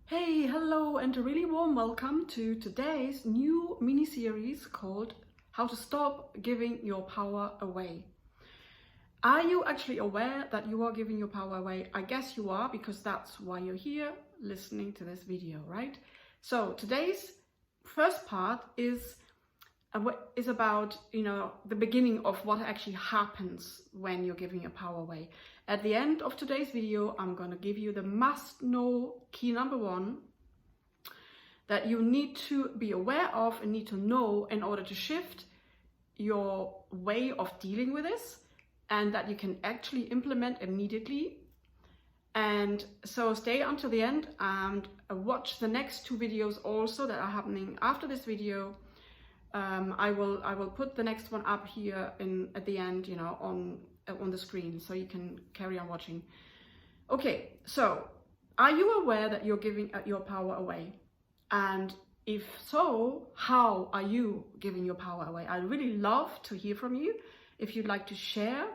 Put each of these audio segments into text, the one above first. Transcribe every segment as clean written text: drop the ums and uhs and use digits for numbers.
Hey, hello, and a really warm welcome to today's new mini-series called How to Stop Giving Your Power Away. Are you actually aware that you are giving your power away? I guess you are, because that's why you're here listening to this video, right? So today's first part is about, the beginning of what actually happens when you're giving your power away. At the end of today's video, I'm going to give you the must-know key number 1 that you need to be aware of and need to know in order to shift your way of dealing with this, and that you can actually implement immediately. And so stay until the end and watch the next 2 videos also that are happening after this video. I will put the next one up here at the end, on the screen, so you can carry on watching. Okay, so are you aware that you're giving your power away? And if so, how are you giving your power away? I'd really love to hear from you. If you'd like to share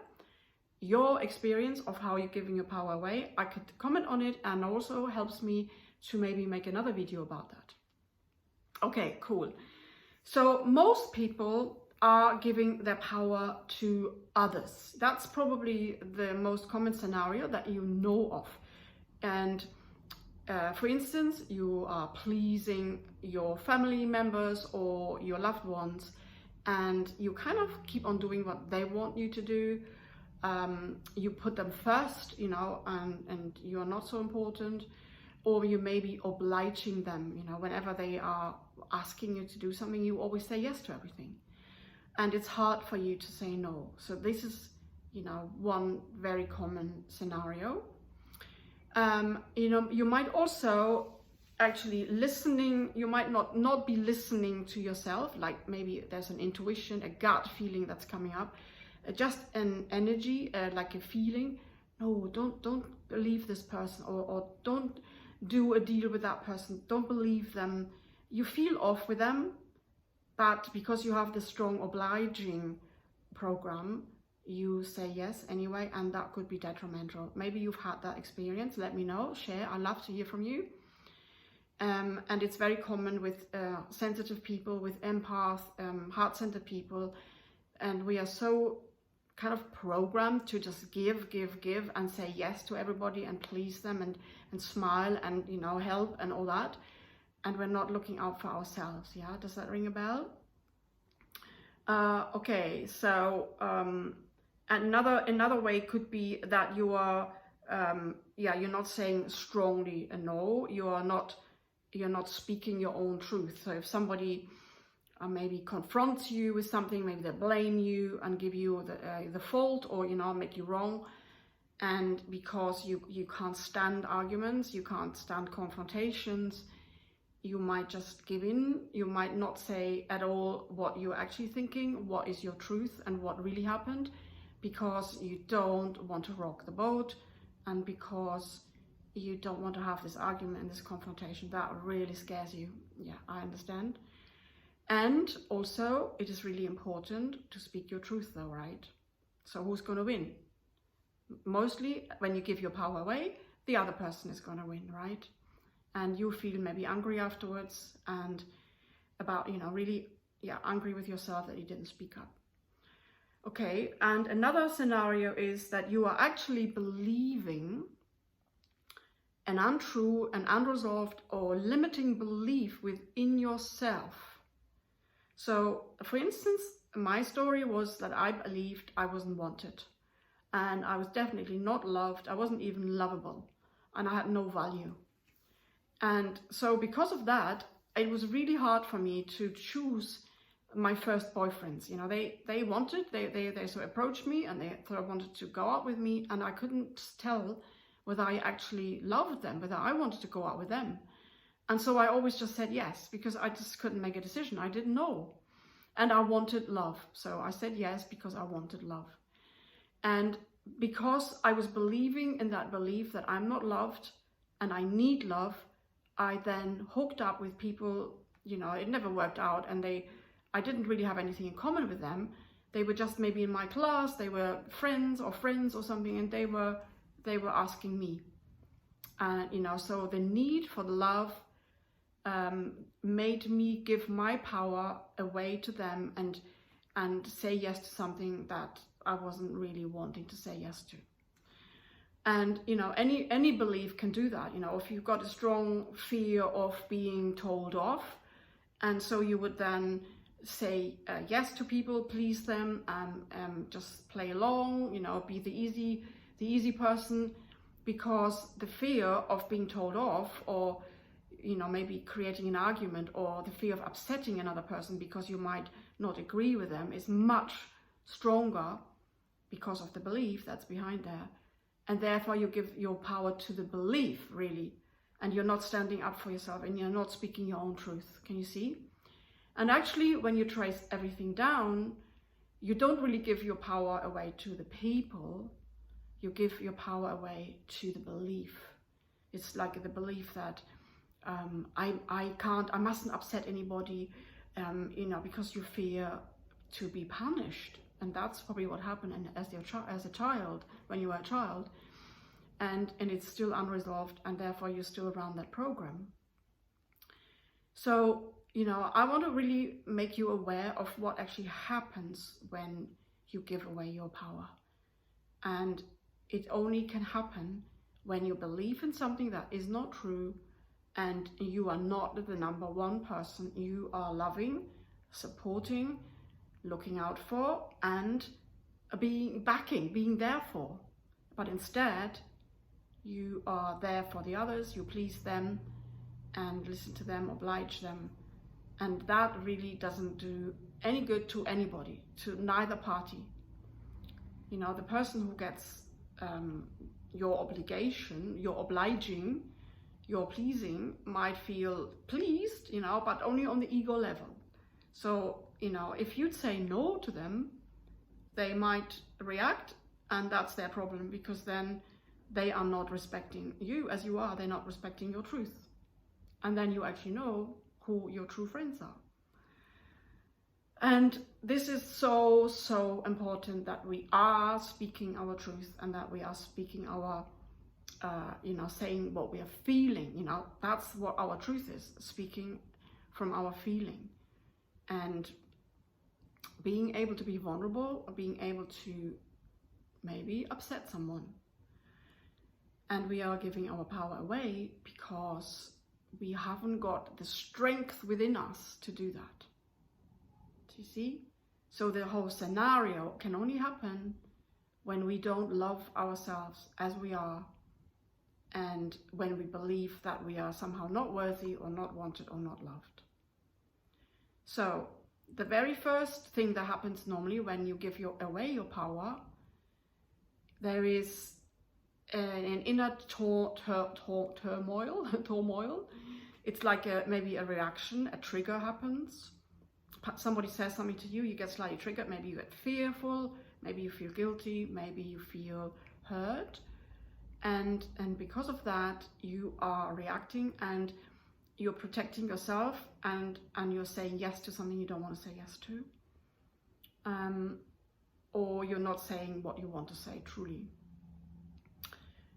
your experience of how you're giving your power away, I could comment on it, and also helps me to maybe make another video about that. Okay, cool. So most people are giving their power to others. That's probably the most common scenario that you know of. And for instance, you are pleasing your family members or your loved ones, and you kind of keep on doing what they want you to do. You put them first, and you're not so important. Or you may be obliging them, whenever they are asking you to do something, you always say yes to everything. And it's hard for you to say no. So this is, one very common scenario. You might also actually you might not be listening to yourself, like maybe there's an intuition, a gut feeling that's coming up, just an energy, like a feeling. No, don't believe this person, or don't do a deal with that person. Don't believe them. You feel off with them, but because you have the strong obliging program, you say yes anyway, and that could be detrimental. Maybe you've had that experience. Let me know, share. I'd love to hear from you. And it's very common with sensitive people, with empath, heart-centered people, and we are so kind of programmed to just give and say yes to everybody and please them and smile and help and all that, and we're not looking out for ourselves. Yeah, does that ring a bell? Okay, so another way could be that you are you're not saying strongly a no. You're not speaking your own truth. So if somebody maybe confronts you with something, maybe they blame you and give you the fault, or make you wrong, and because you can't stand arguments, you can't stand confrontations, you might just give in. You might not say at all what you're actually thinking, what is your truth and what really happened, because you don't want to rock the boat, and because you don't want to have this argument and this confrontation that really scares you. Yeah, I understand. And also, it is really important to speak your truth though, right? So who's going to win? Mostly, when you give your power away, the other person is going to win, right? And you feel maybe angry afterwards, and about, really, angry with yourself that you didn't speak up. Okay, and another scenario is that you are actually believing an untrue, an unresolved, or limiting belief within yourself. So, for instance, my story was that I believed I wasn't wanted, and I was definitely not loved. I wasn't even lovable, and I had no value. And so because of that, it was really hard for me to choose my first boyfriends. They sort of approached me, and they sort of wanted to go out with me, and I couldn't tell whether I actually loved them, whether I wanted to go out with them. And so I always just said yes, because I just couldn't make a decision. I didn't know. And I wanted love. So I said yes because I wanted love. And because I was believing in that belief that I'm not loved and I need love, I then hooked up with people, it never worked out, and I didn't really have anything in common with them. They were just maybe in my class, they were friends or something, and they were asking me. So the need for the love made me give my power away to them and say yes to something that I wasn't really wanting to say yes to. And any belief can do that. If you've got a strong fear of being told off, and so you would then say yes to people, please them, just play along, be the easy person, because the fear of being told off, or maybe creating an argument, or the fear of upsetting another person because you might not agree with them, is much stronger because of the belief that's behind there. And therefore you give your power to the belief, really, and you're not standing up for yourself, and you're not speaking your own truth. Can you see? And actually, when you trace everything down, you don't really give your power away to the people, you give your power away to the belief. It's like the belief that I mustn't upset anybody, because you fear to be punished. And that's probably what happened as a child, when you were a child, and it's still unresolved, and therefore you're still around that program. So, I want to really make you aware of what actually happens when you give away your power. And it only can happen when you believe in something that is not true, and you are not the number one person. You are loving, supporting, looking out for, and being there for. But instead, you are there for the others, you please them and listen to them, oblige them. And that really doesn't do any good to anybody, to neither party. The person who gets your obligation, your obliging, your pleasing, might feel pleased, but only on the ego level. So, if you'd say no to them, they might react, and that's their problem, because then they are not respecting you as you are. They're not respecting your truth. And then you actually know who your true friends are. And this is so, so important, that we are speaking our truth, and that we are speaking our, saying what we are feeling. That's what our truth is, speaking from our feeling. And being able to be vulnerable, or being able to maybe upset someone. And we are giving our power away because we haven't got the strength within us to do that. Do you see? So the whole scenario can only happen when we don't love ourselves as we are, and when we believe that we are somehow not worthy, or not wanted, or not loved. So the very first thing that happens normally when you give away your power, there is an inner turmoil. It's like maybe a reaction, a trigger happens. Somebody says something to you, you get slightly triggered. Maybe you get fearful, maybe you feel guilty, maybe you feel hurt. And because of that, you are reacting, and you're protecting yourself, and you're saying yes to something you don't want to say yes to. Or you're not saying what you want to say truly.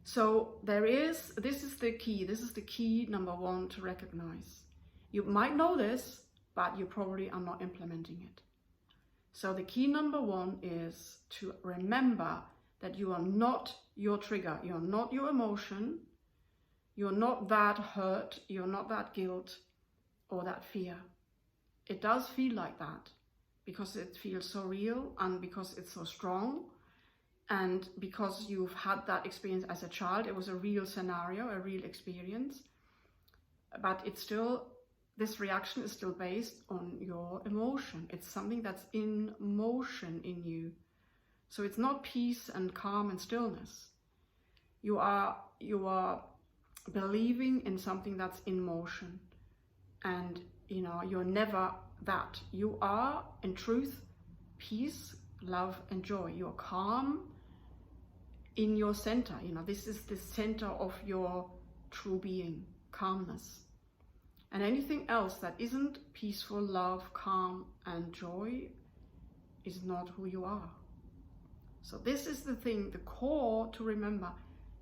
So this is the key number one to recognize. You might know this, but you probably are not implementing it. So the key number one is to remember that you are not your trigger, you're not your emotion, you're not that hurt, you're not that guilt or that fear. It does feel like that because it feels so real, and because it's so strong, and because you've had that experience as a child. It was a real scenario, a real experience, but it's still, this reaction is still based on your emotion. It's something that's in motion in you. So it's not peace and calm and stillness. You are believing in something that's in motion, and you're never that. You are in truth peace, love and joy. You're calm in your center. This is the center of your true being, calmness. And anything else that isn't peaceful, love, calm and joy is not who you are. So this is the thing, the core to remember.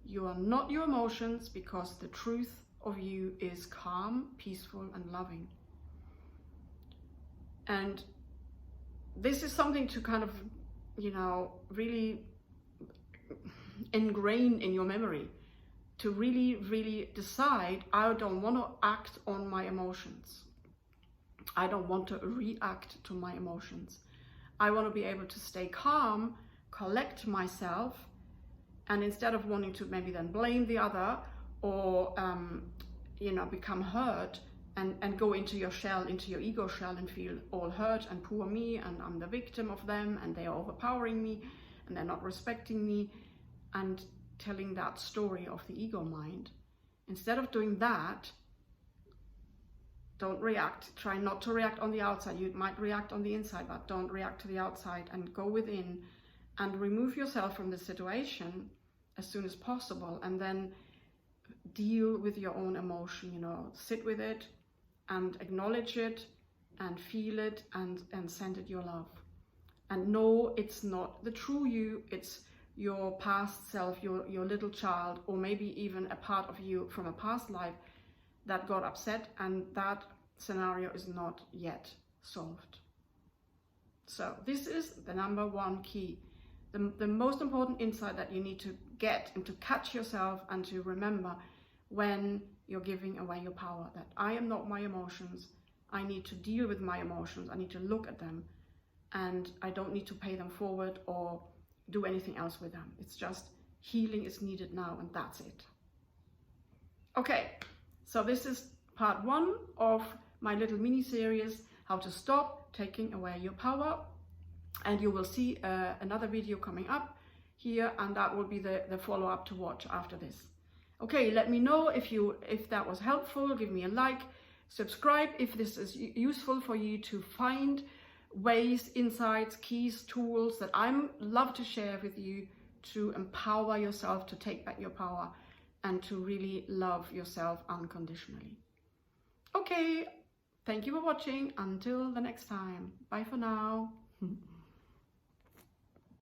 You are not your emotions, because the truth of you is calm, peaceful, and loving. And this is something to kind of, really ingrain in your memory, to really decide, I don't want to act on my emotions. I don't want to react to my emotions. I want to be able to stay calm, collect myself, and instead of wanting to maybe then blame the other or become hurt and go into your shell, into your ego shell, and feel all hurt and poor me, and I'm the victim of them, and they are overpowering me, and they're not respecting me, and telling that story of the ego mind. Instead of doing that, don't react. Try not to react on the outside. You might react on the inside, but don't react to the outside, and go within and remove yourself from the situation as soon as possible, and then deal with your own emotion. Sit with it and acknowledge it and feel it, and send it your love. And know it's not the true you, it's your past self, your little child, or maybe even a part of you from a past life that got upset, and that scenario is not yet solved. So this is the number one key. The most important insight that you need to get, and to catch yourself and to remember when you're giving away your power, that I am not my emotions. I need to deal with my emotions. I need to look at them, and I don't need to pay them forward or do anything else with them. It's just healing is needed now, and that's it. Okay, so this is part 1 of my little mini series, how to stop taking away your power. And you will see another video coming up here, and that will be the follow-up to watch after this. Okay, let me know if that was helpful. Give me a like, subscribe if this is useful for you to find ways, insights, keys, tools that I love to share with you to empower yourself, to take back your power, and to really love yourself unconditionally. Okay, thank you for watching. Until the next time. Bye for now.